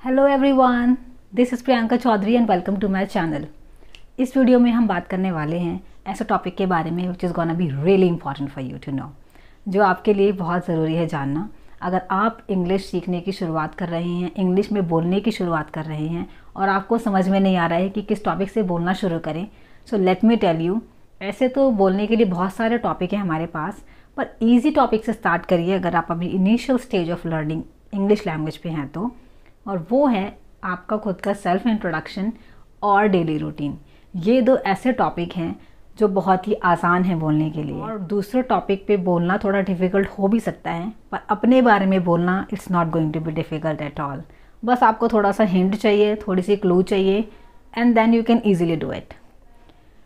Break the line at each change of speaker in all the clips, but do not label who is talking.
Hello everyone, this is Priyanka Chaudhary and welcome to my channel. इस video में हम बात करने वाले हैं ऐसे टॉपिक के बारे में which is gonna be really important for you to know, जो आपके लिए बहुत ज़रूरी है जानना। अगर आप इंग्लिश सीखने की शुरुआत कर रहे हैं, इंग्लिश में बोलने की शुरुआत कर रहे हैं और आपको समझ में नहीं आ रहा है कि किस टॉपिक से बोलना शुरू करें, so let me tell you, ऐसे तो बोलने के लिए बहुत सारे टॉपिक हैं हमारे पास, पर ईजी टॉपिक से स्टार्ट करिए अगर आप अभी initial stage of learning English language पे हैं तो, और वो है आपका खुद का सेल्फ इंट्रोडक्शन और डेली रूटीन। ये दो ऐसे टॉपिक हैं जो बहुत ही आसान हैं बोलने के लिए, और दूसरे टॉपिक पे बोलना थोड़ा डिफ़िकल्ट हो भी सकता है, पर अपने बारे में बोलना it's not going to be difficult at all. बस आपको थोड़ा सा हिंट चाहिए, थोड़ी सी क्लू चाहिए, and then you can easily do it.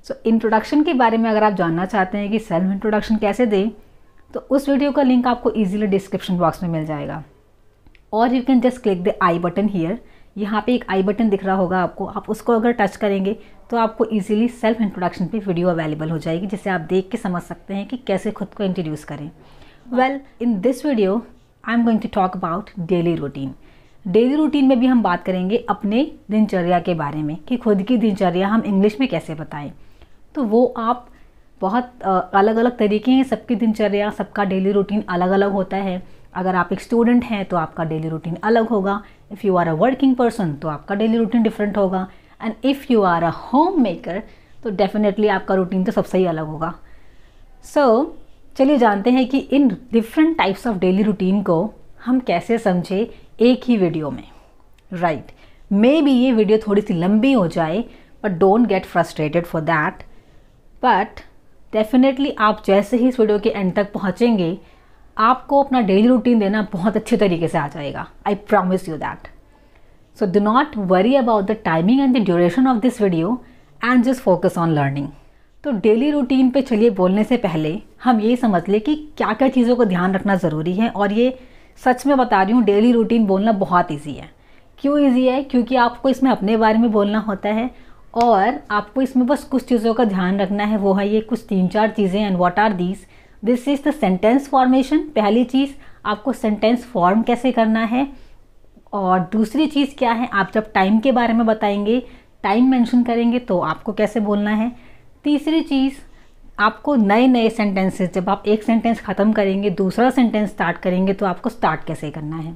So introduction के बारे में अगर आप जानना चाहते हैं कि सेल्फ इंट्रोडक्शन कैसे दें, तो उस वीडियो का लिंक आपको ईजिली डिस्क्रिप्शन बॉक्स में मिल जाएगा, और you can just click the I button here. यहाँ पे एक आई बटन दिख रहा होगा आपको, आप उसको अगर टच करेंगे तो आपको इजीली सेल्फ इंट्रोडक्शन पे वीडियो अवेलेबल हो जाएगी, जिसे आप देख के समझ सकते हैं कि कैसे खुद को इंट्रोड्यूस करें। Well, in this video I am going to talk about daily routine. Daily routine में भी हम बात करेंगे अपने दिनचर्या के बारे में कि खुद की दिनचर्या हम इंग्लिश में कैसे बताएं। तो वो आप बहुत अलग अलग तरीके हैं सबकी दिनचर्या, सबका डेली रूटीन अलग अलग होता है। अगर आप एक स्टूडेंट हैं तो आपका डेली रूटीन अलग होगा, if you are a working person तो आपका डेली रूटीन डिफरेंट होगा, and if you are a home maker तो डेफिनेटली आपका रूटीन तो सबसे ही अलग होगा। सो चलिए जानते हैं कि in different types of daily routine को हम कैसे समझे एक ही वीडियो में। राइट, मे बी ये वीडियो थोड़ी सी लंबी हो जाए, but don't get frustrated for that. But definitely आप जैसे ही इस वीडियो के एंड तक पहुँचेंगे, आपको अपना डेली रूटीन देना बहुत अच्छे तरीके से आ जाएगा। I promise you that. So do not worry about the timing and the duration of this video and just focus on learning. तो डेली रूटीन पे चलिए बोलने से पहले हम ये समझ लें कि क्या क्या चीज़ों को ध्यान रखना ज़रूरी है। और ये सच में बता रही हूँ, डेली रूटीन बोलना बहुत ईजी है। क्यों ईजी है? क्योंकि आपको इसमें अपने बारे में बोलना होता है और आपको इसमें बस कुछ चीज़ों का ध्यान रखना है। वो है ये कुछ 3-4 चीज़ें, and what are these? This is the sentence formation. पहली चीज़, आपको सेंटेंस फॉर्म कैसे करना है, और दूसरी चीज़ क्या है, आप जब टाइम के बारे में बताएंगे, टाइम मेंशन करेंगे तो आपको कैसे बोलना है। तीसरी चीज़, आपको नए नए सेंटेंसेस, जब आप एक सेंटेंस ख़त्म करेंगे दूसरा सेंटेंस स्टार्ट करेंगे तो आपको स्टार्ट कैसे करना है।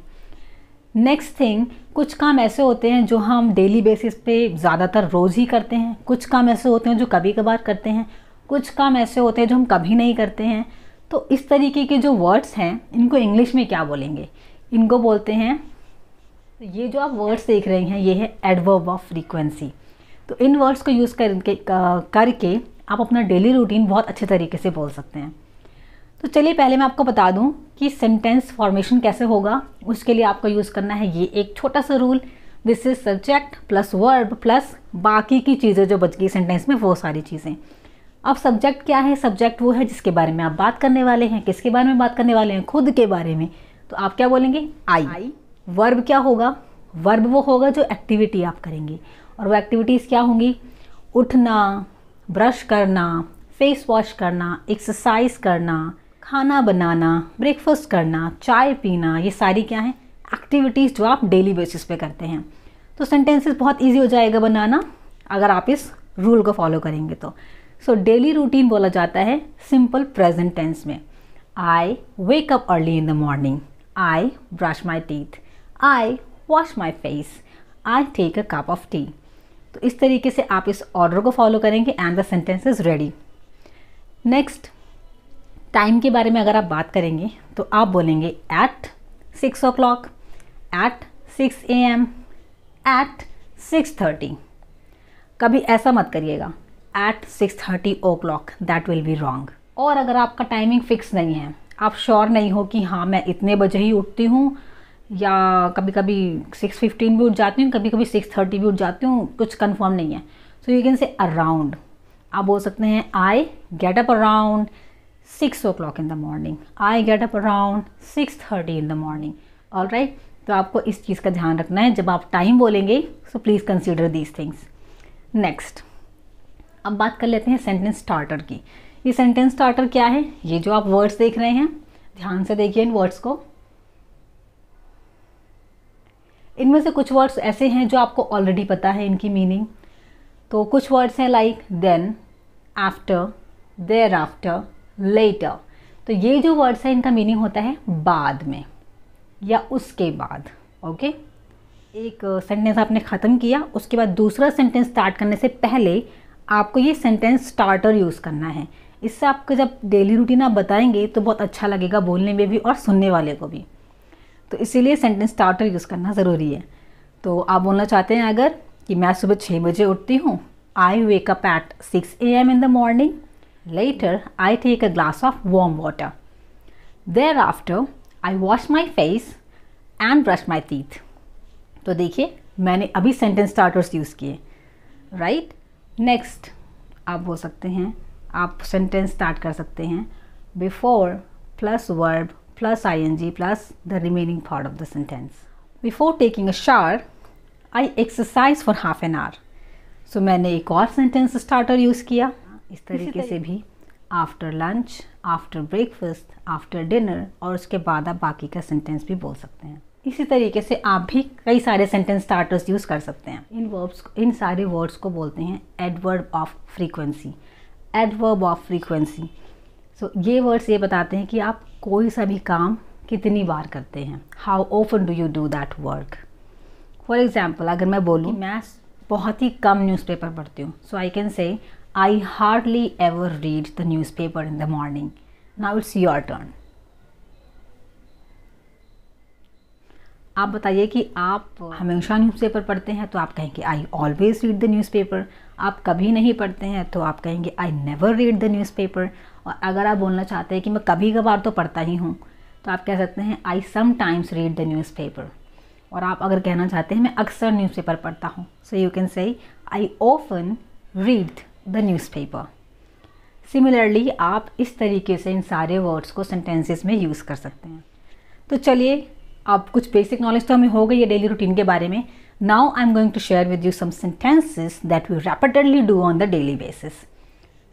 नेक्स्ट थिंग, कुछ काम ऐसे होते हैं जो हम डेली बेसिस पे ज़्यादातर रोज़ ही करते हैं, कुछ काम ऐसे होते हैं जो कभी कभार करते हैं, कुछ काम ऐसे होते हैं जो हम कभी नहीं करते हैं। तो इस तरीके के जो वर्ड्स हैं, इनको इंग्लिश में क्या बोलेंगे? इनको बोलते हैं, ये जो आप वर्ड्स देख रहे हैं ये है एडवर्ब ऑफ फ्रीक्वेंसी। तो इन वर्ड्स को यूज़ करके आप अपना डेली रूटीन बहुत अच्छे तरीके से बोल सकते हैं। तो चलिए पहले मैं आपको बता दूं कि सेंटेंस फॉर्मेशन कैसे होगा। उसके लिए आपको यूज़ करना है ये एक छोटा सा rule, this is subject plus verb plus बाकी की चीज़ें जो बच गई सेंटेंस में, वो सारी चीज़ें। अब सब्जेक्ट क्या है? सब्जेक्ट वो है जिसके बारे में आप बात करने वाले हैं। किसके बारे में बात करने वाले हैं? खुद के बारे में। तो आप क्या बोलेंगे? आई। वर्ब क्या होगा? वर्ब वो होगा जो एक्टिविटी आप करेंगे, और वो एक्टिविटीज़ क्या होंगी? उठना, ब्रश करना, फेस वॉश करना, एक्सरसाइज करना, खाना बनाना, ब्रेकफास्ट करना, चाय पीना, ये सारी क्या हैं? एक्टिविटीज़ जो आप डेली बेसिस पे करते हैं। तो सेंटेंसेस बहुत ईजी हो जाएगा बनाना अगर आप इस रूल को फॉलो करेंगे तो। सो डेली रूटीन बोला जाता है सिंपल प्रेजेंट टेंस में। I wake up early in the morning, I brush my teeth, I wash my face, I take a cup of tea. तो इस तरीके से आप इस ऑर्डर को फॉलो करेंगे and the sentence is ready. Next, time के बारे में अगर आप बात करेंगे तो आप बोलेंगे eight 6 o'clock, eight 6 AM, eight 6:30। कभी ऐसा मत करिएगा at 6:30 o'clock, that will be wrong. और अगर आपका टाइमिंग फिक्स नहीं है, आप श्योर नहीं हो कि हाँ मैं इतने बजे ही उठती हूँ, या कभी कभी 6:15 भी उठ जाती हूँ, कभी कभी 6:30 भी उठ जाती हूँ, कुछ कंफर्म नहीं है, सो यू कैन से अराउंड। आप बोल सकते हैं I get up around 6 o'clock in the morning, I get up around 6:30 in the morning. All right, तो आपको इस चीज़ का ध्यान रखना है जब आप टाइम बोलेंगे, so please consider these things. Next, अब बात कर लेते हैं सेंटेंस स्टार्टर की। ये सेंटेंस स्टार्टर क्या है? ये जो आप वर्ड्स देख रहे हैं, ध्यान से देखिए इन वर्ड्स को। इनमें से कुछ वर्ड्स ऐसे हैं जो आपको ऑलरेडी पता है इनकी मीनिंग। तो कुछ वर्ड्स हैं like then, after, thereafter, later. तो ये जो वर्ड्स हैं इनका मीनिंग होता है बाद में या उसके बाद। ओके, एक सेंटेंस आपने ख़त्म किया, उसके बाद दूसरा सेंटेंस स्टार्ट करने से पहले आपको ये सेंटेंस स्टार्टर यूज़ करना है। इससे आपको जब डेली रूटीन आप बताएंगे तो बहुत अच्छा लगेगा बोलने में भी और सुनने वाले को भी। तो इसीलिए सेंटेंस स्टार्टर यूज़ करना ज़रूरी है। तो आप बोलना चाहते हैं अगर कि मैं सुबह 6 बजे उठती हूँ, I wake up at 6 AM in the morning. Later, I take a glass of warm water. Thereafter, I wash my face and brush my teeth. तो देखिए मैंने अभी सेंटेंस स्टार्टर्स यूज़ किए, राइट। नेक्स्ट आप बोल सकते हैं, आप सेंटेंस स्टार्ट कर सकते हैं before plus verb plus ing plus the remaining part of the sentence. Before taking a shower I exercise for half an hour. So मैंने एक और सेंटेंस स्टार्टर यूज़ किया। इस तरीके से भी after lunch, after breakfast, after dinner और उसके बाद आप बाकी का सेंटेंस भी बोल सकते हैं। इसी तरीके से आप भी कई सारे सेंटेंस स्टार्टर्स यूज़ कर सकते हैं। इन सारे वर्ड्स को बोलते हैं adverb of frequency. Adverb of frequency, so ये वर्ड्स ये बताते हैं कि आप कोई सा भी काम कितनी बार करते हैं। How often do you do that work. For example अगर मैं बोलूँ मैं बहुत ही कम न्यूज़पेपर पढ़ती हूँ, सो I can say I hardly ever read the newspaper in the morning. Now it's your turn. आप बताइए कि आप हमेशा न्यूज़पेपर पढ़ते हैं तो आप कहेंगे I always read the newspaper. आप कभी नहीं पढ़ते हैं तो आप कहेंगे I never read the newspaper. और अगर आप बोलना चाहते हैं कि मैं कभी कभार तो पढ़ता ही हूँ तो आप कह सकते हैं I sometimes read the newspaper. और आप अगर कहना चाहते हैं मैं अक्सर न्यूज़पेपर पढ़ता हूँ, so you can say I often read the newspaper. Similarly आप इस तरीके से इन सारे वर्ड्स को सेंटेंसेस में यूज़ कर सकते हैं। तो चलिए अब कुछ बेसिक नॉलेज तो हमें हो गई है डेली रूटीन के बारे में। Now I am going to share with you some sentences that we rapidly do on the daily basis.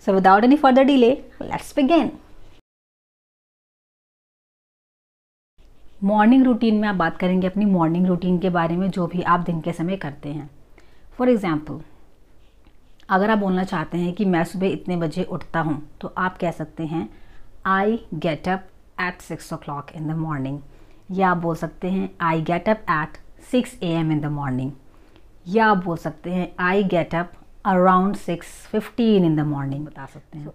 So without any further delay let's begin. Morning routine में आप बात करेंगे अपनी मॉर्निंग रूटीन के बारे में, जो भी आप दिन के समय करते हैं। फॉर एग्जाम्पल अगर आप बोलना चाहते हैं कि मैं सुबह इतने बजे उठता हूँ तो आप कह सकते हैं I get up at 6 o'clock in the morning. या आप बोल सकते हैं I get up at 6 AM in the morning. या आप बोल सकते हैं I get up around 6:15 in the morning बता सकते हैं।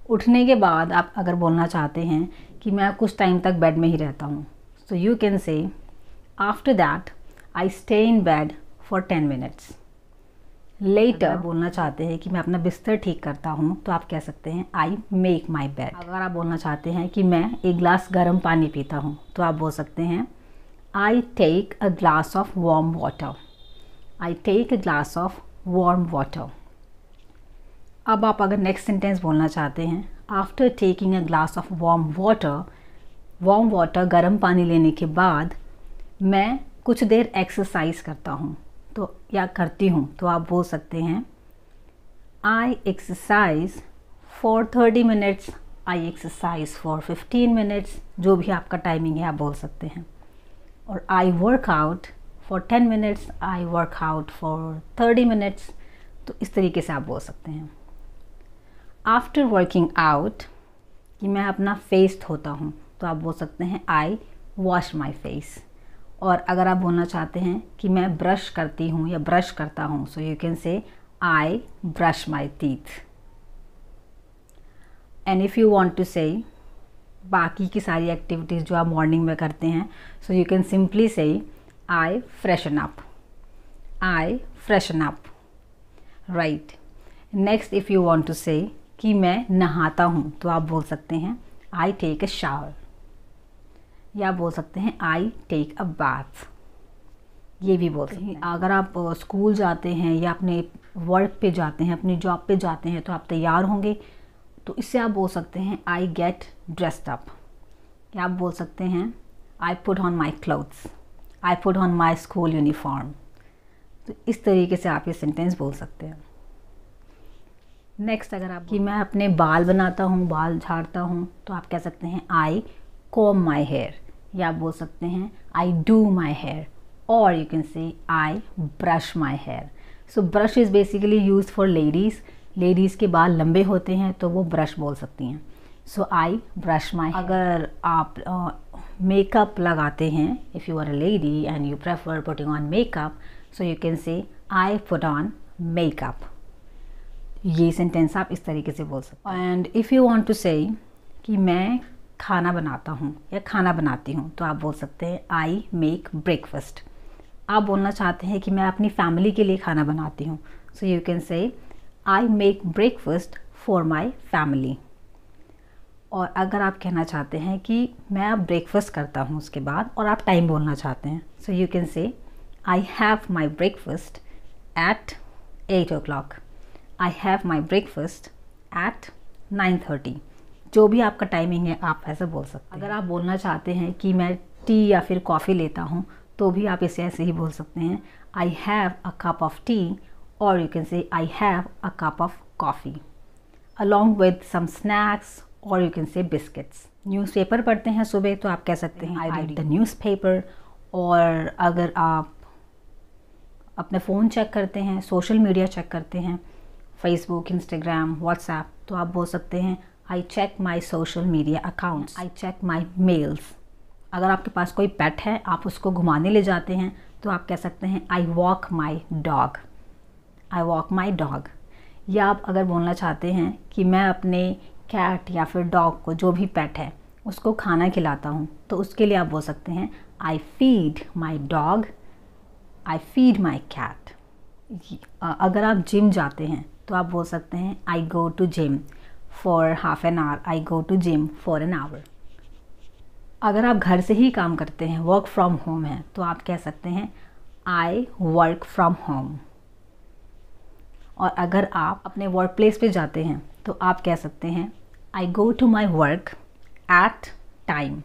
उठने के बाद आप अगर बोलना चाहते हैं कि मैं कुछ टाइम तक बेड में ही रहता हूँ, so you can say after that I stay in bed for 10 minutes। Later बोलना चाहते हैं कि मैं अपना बिस्तर ठीक करता हूँ तो आप कह सकते हैं आई मेक माई बेड। अगर आप बोलना चाहते हैं कि मैं एक गिलास गर्म पानी पीता हूँ तो आप बोल सकते हैं I take a glass of warm water. I take a glass of warm water. अब आप अगर नेक्स्ट सेंटेंस बोलना चाहते हैं after taking a glass of warm water गर्म पानी लेने के बाद मैं कुछ देर एक्सरसाइज करता हूँ तो या करती हूँ तो आप बोल सकते हैं I exercise for 30 minutes, I exercise for 15 minutes। जो भी आपका टाइमिंग है आप बोल सकते हैं। और I work out for 10 minutes, I work out for 30 minutes। तो इस तरीके से आप बोल सकते हैं। आफ्टर वर्किंग आउट कि मैं अपना फेस धोता हूँ तो आप बोल सकते हैं आई वॉश माई फेस। और अगर आप बोलना चाहते हैं कि मैं ब्रश करती हूँ या ब्रश करता हूँ, so you can say I brush my teeth. And if you want to say बाकी की सारी एक्टिविटीज़ जो आप मॉर्निंग में करते हैं, सो you can simply say I freshen up. I freshen up, right. Next if you want to say कि मैं नहाता हूँ तो आप बोल सकते हैं आई टेक अ शावर। या बोल सकते हैं आई टेक अ बाथ। ये भी बोल सकते हैं। अगर आप स्कूल जाते हैं या अपने वर्क पे जाते हैं, अपनी जॉब पे जाते हैं तो आप तैयार होंगे तो इससे आप बोल सकते हैं आई गेट ड्रेस्ड अप। या आप बोल सकते हैं I put on my clothes, I put on my school uniform. तो इस तरीके से आप ये सेंटेंस बोल सकते हैं। नेक्स्ट अगर आप कि मैं अपने बाल बनाता हूँ, बाल झाड़ता हूँ तो आप कह सकते हैं आई कॉम्ब माई हेयर। या आप बोल सकते हैं I do my hair. or you can say I brush my hair. So brush is basically used for ladies. Ladies के बाल लंबे होते हैं तो वो ब्रश बोल सकती हैं. So I brush my hair. अगर आप मेकअप लगाते हैं, if you are a lady and you prefer putting on makeup, so you can say I put on makeup. ये सेंटेंस आप इस तरीके से बोल सकते हैं. And if you want to say कि मैं खाना बनाता हूँ या खाना बनाती हूँ, तो आप बोल सकते हैं आई मेक ब्रेकफास्ट. आप बोलना चाहते हैं कि मैं अपनी फैमिली के लिए खाना बनाती हूँ, so you can say I make breakfast for my family. और अगर आप कहना चाहते हैं कि मैं अब ब्रेकफास्ट करता हूँ उसके बाद, और आप टाइम बोलना चाहते हैं, सो you can say I have my breakfast at 8 o'clock. I have my breakfast at 9:30. जो भी आपका टाइमिंग है आप ऐसे बोल सकते हैं. अगर आप बोलना चाहते हैं कि मैं टी या फिर कॉफ़ी लेता हूँ, तो भी आप इसे ऐसे ही बोल सकते हैं I have a cup of tea, और you can say I have a cup of coffee along with some snacks, और you can say biscuits. Newspaper पढ़ते हैं सुबह, तो आप कह सकते हैं आई रीड द न्यूज़पेपर. और अगर आप अपने फ़ोन चेक करते हैं, सोशल मीडिया चेक करते हैं, फेसबुक, इंस्टाग्राम, व्हाट्सएप, तो आप बोल सकते हैं I check my social media accounts, I check my mails. अगर आपके पास कोई पेट है, आप उसको घुमाने ले जाते हैं, तो आप कह सकते हैं I walk my dog, I walk my dog. या आप अगर बोलना चाहते हैं कि मैं अपने कैट या फिर डॉग को, जो भी पेट है, उसको खाना खिलाता हूँ, तो उसके लिए आप बोल सकते हैं I feed my dog, I feed my cat. अगर आप जिम जाते हैं, तो आप बोल सकते हैं I go to gym for half an hour, I go to gym for an hour. अगर आप घर से ही काम करते हैं, वर्क फ्रॉम होम है, तो आप कह सकते हैं आई वर्क फ्रॉम होम. और अगर आप अपने वर्क प्लेस पे जाते हैं, तो आप कह सकते हैं I go to my work at time,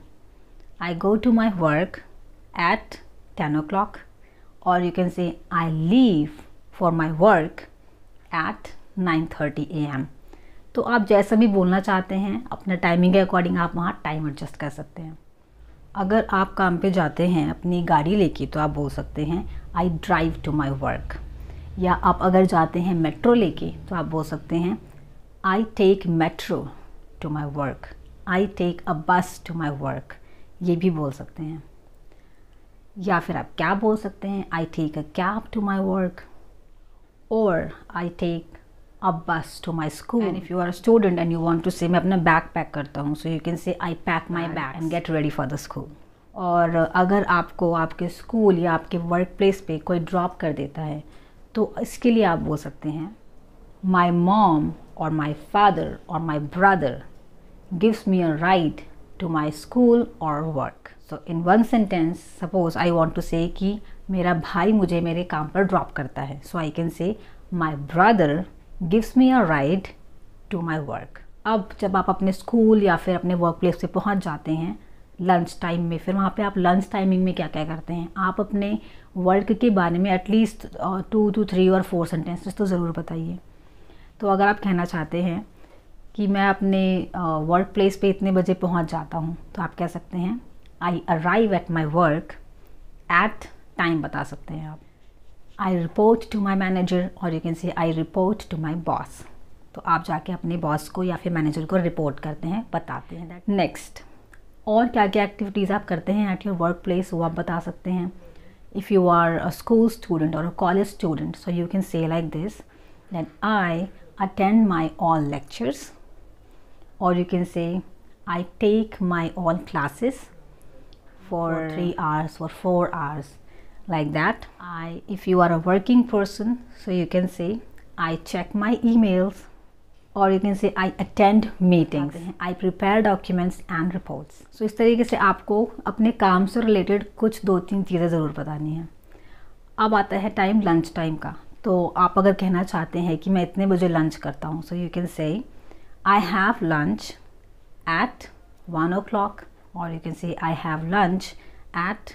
I go to my work at 10 o'clock, और you can say I leave for my work at 9:30 AM. तो आप जैसा भी बोलना चाहते हैं, अपने टाइमिंग के अकॉर्डिंग आप वहाँ टाइम एडजस्ट कर सकते हैं. अगर आप काम पे जाते हैं अपनी गाड़ी लेके, तो आप बोल सकते हैं I drive to my work. या आप अगर जाते हैं मेट्रो लेके, तो आप बोल सकते हैं I take metro to my work, I take a bus to my work. ये भी बोल सकते हैं. या फिर आप कैब बोल सकते हैं I take a cab to my work, और I take a bus to my school. And if you are a student and you want to say मैं अपना बैग पैक करता हूँ, so you can say I pack my bag and get ready for the school. और अगर आपको आपके school या आपके वर्क प्लेस पे कोई ड्रॉप कर देता है, तो इसके लिए आप बोल सकते हैं my mom or my father or my brother gives me a ride to my school or work. So in one sentence, suppose I want to say कि मेरा भाई मुझे मेरे काम पर ड्रॉप करता है, so I can say my brother gives me a ride to my work. अब जब आप अपने स्कूल या फिर अपने वर्क प्लेस पे पहुंच जाते हैं लंच टाइम में, फिर वहाँ पे आप लंच टाइमिंग में क्या क्या करते हैं, आप अपने वर्क के बारे में एटलीस्ट 2 to 3 और 4 सेंटेंसेस तो ज़रूर बताइए. तो अगर आप कहना चाहते हैं कि मैं अपने वर्क प्लेस पे इतने बजे पहुँच जाता हूँ, तो आप कह सकते हैं I arrive at my work at time बता सकते हैं आप. I report to my manager, और you can say I report to my boss. तो आप जाके अपने बॉस को या फिर मैनेजर को रिपोर्ट करते हैं, बताते हैं दैट. नेक्स्ट, और क्या क्या एक्टिविटीज़ आप करते हैं एट योर वर्क प्लेस, वो आप बता सकते हैं. If you are a school student और a college student, so you can say like this that I attend my all lectures, और you can say I take my all classes for 3 hours or 4 hours, like that. If you are a working person, so you can say I check my emails, or you can say I attend meetings, I prepare documents and reports. So इस तरीके से आपको अपने काम से related कुछ 2-3 चीज़ें ज़रूर बतानी है. अब आता है टाइम लंच टाइम का. तो आप अगर कहना चाहते हैं कि मैं इतने बजे लंच करता हूँ, so you can say I have lunch at 1 o'clock, or you can say I have lunch at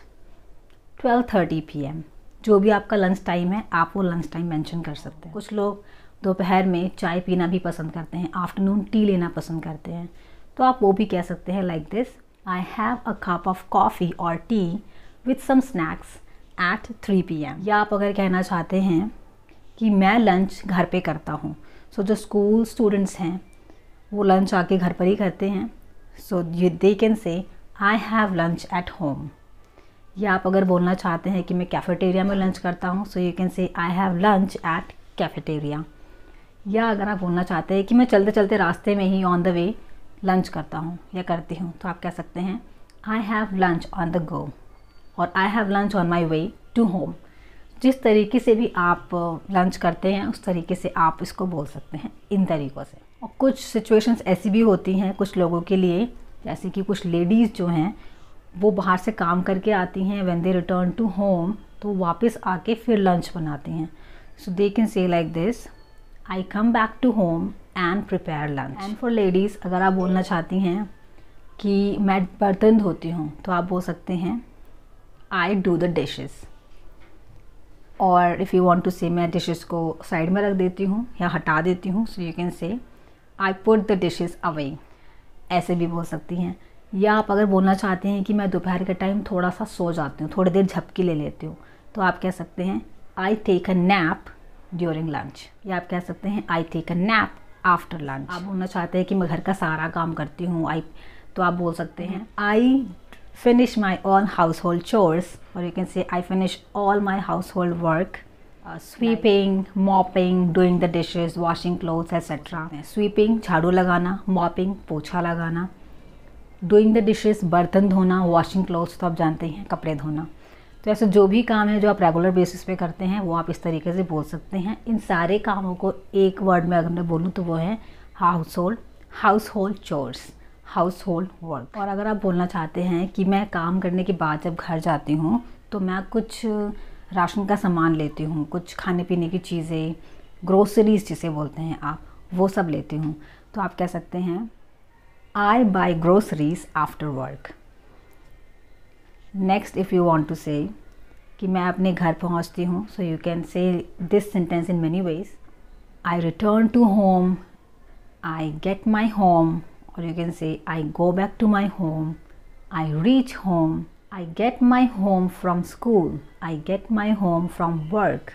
12:30 PM. जो भी आपका लंच टाइम है, आप वो लंच टाइम मेंशन कर सकते हैं. कुछ लोग दोपहर में चाय पीना भी पसंद करते हैं, आफ्टरनून टी लेना पसंद करते हैं, तो आप वो भी कह सकते हैं like this, I have a cup of coffee और tea with some snacks at 3 PM। या आप अगर कहना चाहते हैं कि मैं लंच घर पे करता हूँ, सो जो स्कूल स्टूडेंट्स हैं वो लंच आके घर पर ही करते हैं, so they can say I have lunch at home. या आप अगर बोलना चाहते हैं कि मैं कैफ़ेटेरिया में लंच करता हूँ, so you can say I have lunch at cafeteria. या अगर आप बोलना चाहते हैं कि मैं चलते चलते रास्ते में ही ऑन द वे लंच करता हूँ या करती हूँ, तो आप कह सकते हैं I have lunch on the go और I have lunch on my way to home. जिस तरीके से भी आप लंच करते हैं उस तरीके से आप इसको बोल सकते हैं इन तरीक़ों से। और कुछ सिचुएशंस ऐसी भी होती हैं कुछ लोगों के लिए, जैसे कि कुछ लेडीज़ जो हैं वो बाहर से काम करके आती हैं, when they return to home तो वापस आके फिर लंच बनाती हैं, so they can say like this I come back to home and prepare lunch. And for ladies अगर आप बोलना चाहती हैं कि मैं बर्तन धोती हूँ तो आप बोल सकते हैं आई डू द डिशेस। और इफ़ यू वांट टू से मैं डिशेस को साइड में रख देती हूँ या हटा देती हूँ, so you can say I put the dishes away, ऐसे भी बोल सकती हैं। या आप अगर बोलना चाहते हैं कि मैं दोपहर के टाइम थोड़ा सा सो जाती हूँ, थोड़ी देर झपकी ले लेती हूँ, तो आप कह सकते हैं I take a nap during lunch. या आप कह सकते हैं I take a nap after lunch. आप बोलना चाहते हैं कि मैं घर का सारा काम करती हूँ तो आप बोल सकते हैं I finish my all household chores, और you can say I finish all my household work, sweeping, mopping, doing the dishes, washing clothes etcetera. Sweeping झाड़ू लगाना, मॉपिंग पोछा लगाना, डूइंग द डिशेस बर्तन धोना, वॉशिंग क्लोथ्स तो आप जानते हैं कपड़े धोना। तो ऐसे जो भी काम है जो आप रेगुलर बेसिस पे करते हैं वो आप इस तरीके से बोल सकते हैं। इन सारे कामों को एक वर्ड में अगर मैं बोलूँ तो वो है house hold chores, house hold work. और अगर आप बोलना चाहते हैं कि मैं काम करने के बाद जब घर जाती हूँ तो मैं कुछ राशन का सामान लेती हूँ, कुछ खाने पीने की चीज़ें, ग्रोसरीज जिसे बोलते हैं आप, वो सब लेती हूँ, तो आप कह सकते हैं I buy groceries after work. Next if you want to say कि मैं अपने घर पहुँचती हूँ, so you can say this sentence in many ways. I return to home, I get my home, or you can say I go back to my home, I reach home, I get my home from school, I get my home from work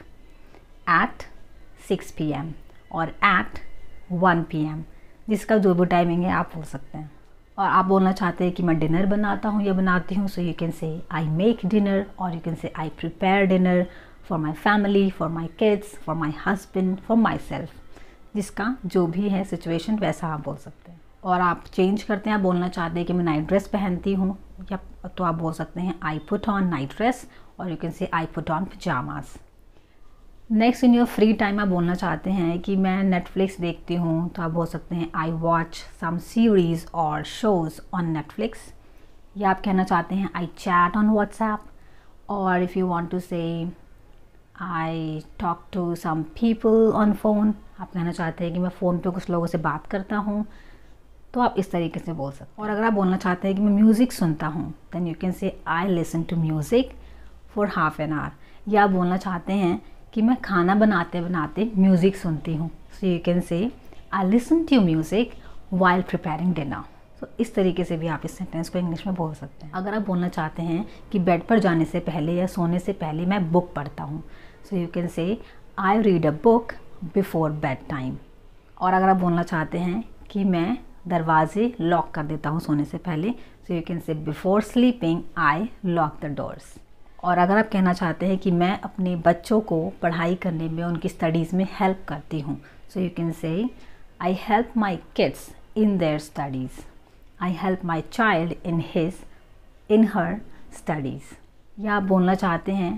at 6 PM और at 1 PM, जिसका जो भी timing है आप बोल सकते हैं। और आप बोलना चाहते हैं कि मैं डिनर बनाता हूँ या बनाती हूँ, so you can say I make dinner, और you can say I prepare dinner for my family, for my kids, for my husband, for myself. जिसका जो भी है सिचुएशन वैसा आप बोल सकते हैं। और आप चेंज करते हैं, आप बोलना चाहते हैं कि मैं नाइट ड्रेस पहनती हूँ या तो आप बोल सकते हैं I put on night dress, और you can say I put on pyjamas. Next in your free time आप बोलना चाहते हैं कि मैं नेटफ्लिक्स देखती हूँ, तो आप बोल सकते हैं आई वॉच सम सीरीज़ और शोज़ ऑन नेटफ्लिक्स। या आप कहना चाहते हैं आई चैट ऑन व्हाट्सएप, और if you want to say I talk to some people on phone, आप कहना चाहते हैं कि मैं फ़ोन पे कुछ लोगों से बात करता हूँ, तो आप इस तरीके से बोल सकते हैं। और अगर आप बोलना चाहते हैं कि मैं म्यूज़िक सुनता हूँ, then you can say I listen to music for half an hour. या आप बोलना चाहते हैं कि मैं खाना बनाते बनाते म्यूज़िक सुनती हूँ, so you can say I listen to music while preparing dinner. तो इस तरीके से भी आप इस सेंटेंस को इंग्लिश में बोल सकते हैं। अगर आप बोलना चाहते हैं कि बेड पर जाने से पहले या सोने से पहले मैं बुक पढ़ता हूँ, so you can say I read a book before bed time. और अगर आप बोलना चाहते हैं कि मैं दरवाजे लॉक कर देता हूँ सोने से पहले, सो यू कैन से before sleeping I lock the doors. और अगर आप कहना चाहते हैं कि मैं अपने बच्चों को पढ़ाई करने में, उनकी स्टडीज़ में हेल्प करती हूँ, so you can say I help my kids in their studies, I help my child in her studies. या आप बोलना चाहते हैं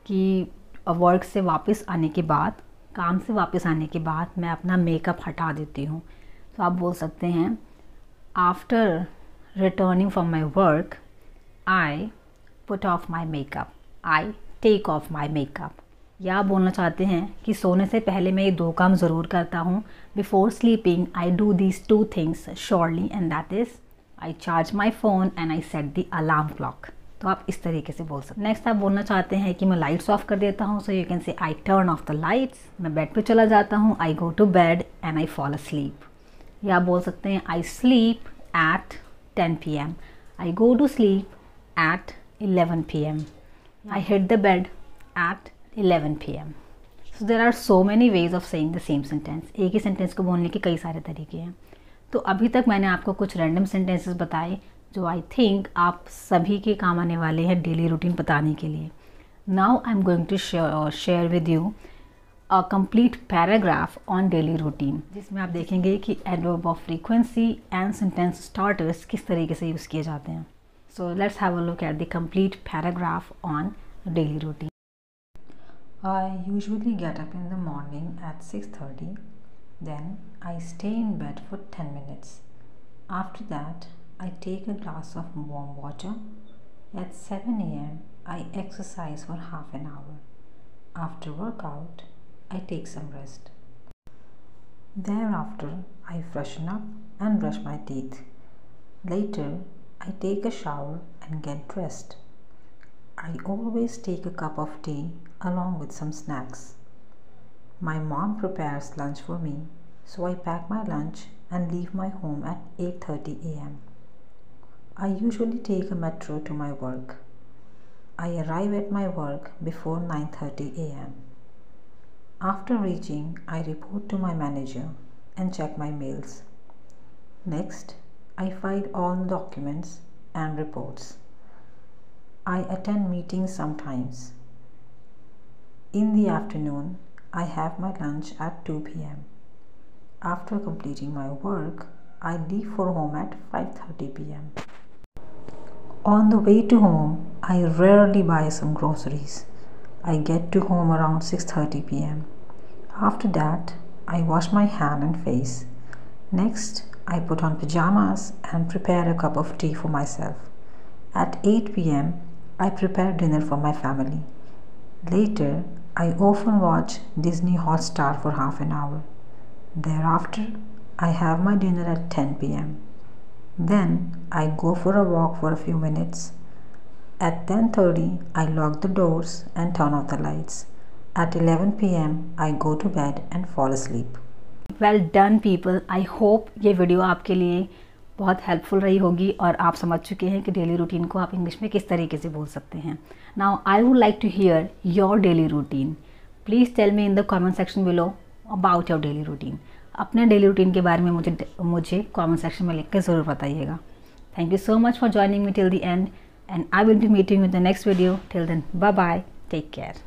कि वर्क से वापस आने के बाद, काम से वापस आने के बाद मैं अपना मेकअप हटा देती हूँ, तो आप बोल सकते हैं after returning from my work I put off my makeup, I take off my makeup. या आप बोलना चाहते हैं कि सोने से पहले मैं ये 2 काम ज़रूर करता हूँ, before sleeping I do these 2 things surely, and that is I charge my phone and I set the alarm clock. तो आप इस तरीके से बोल सकते हैं। नेक्स्ट आप बोलना चाहते हैं कि मैं लाइट्स ऑफ कर देता हूँ, so you can say I turn off the lights, मैं बेड पे चला जाता हूँ, I go to bed and I fall asleep. या आप बोल सकते हैं I sleep at 10 PM, I go to sleep at 11 PM। I hit the bed at 11 p.m. So there are so many ways of saying the same sentence. एक ही sentence को बोलने के कई सारे तरीके हैं. तो अभी तक मैंने आपको कुछ रैंडम सेंटेंसेस बताए जो आई थिंक आप सभी के काम आने वाले हैं डेली रूटीन बताने के लिए. Now I am going to share with you a complete paragraph on daily routine, जिसमें आप देखेंगे कि adverb of frequency and sentence starters किस तरीके से यूज़ किए जाते हैं. So let's have a look at the complete paragraph on daily routine. I usually get up in the morning at 6:30. Then I stay in bed for 10 minutes. After that, I take a glass of warm water. At 7 a.m., I exercise for half an hour. After workout, I take some rest. Thereafter, I freshen up and brush my teeth. Later, I take a shower and get dressed. I always take a cup of tea along with some snacks. My mom prepares lunch for me, so I pack my lunch and leave my home at 8:30 a.m. I usually take a metro to my work. I arrive at my work before 9:30 a.m. After reaching, I report to my manager and check my mails. Next, I file all documents and reports. I attend meetings sometimes. In the afternoon, I have my lunch at 2 p.m. After completing my work, I leave for home at 5:30 p.m. On the way to home, I rarely buy some groceries. I get to home around 6:30 p.m. After that, I wash my hand and face. Next, I put on pajamas and prepare a cup of tea for myself. At 8 p.m., I prepare dinner for my family. Later, I often watch Disney Hotstar for half an hour. Thereafter, I have my dinner at 10 p.m. Then, I go for a walk for a few minutes. At 10:30, I lock the doors and turn off the lights. At 11 p.m., I go to bed and fall asleep. Well done people. I hope ये video आपके लिए बहुत helpful रही होगी और आप समझ चुके हैं कि डेली रूटीन को आप इंग्लिश में किस तरीके से बोल सकते हैं. Now I would like to hear your daily routine. Please tell me in the comment section below about your daily routine. अपने डेली रूटीन के बारे में मुझे कमेंट सेक्शन में लिख कर ज़रूर बताइएगा. Thank you so much for joining me till the end I will be meeting with the next video. Till then bye bye, take care.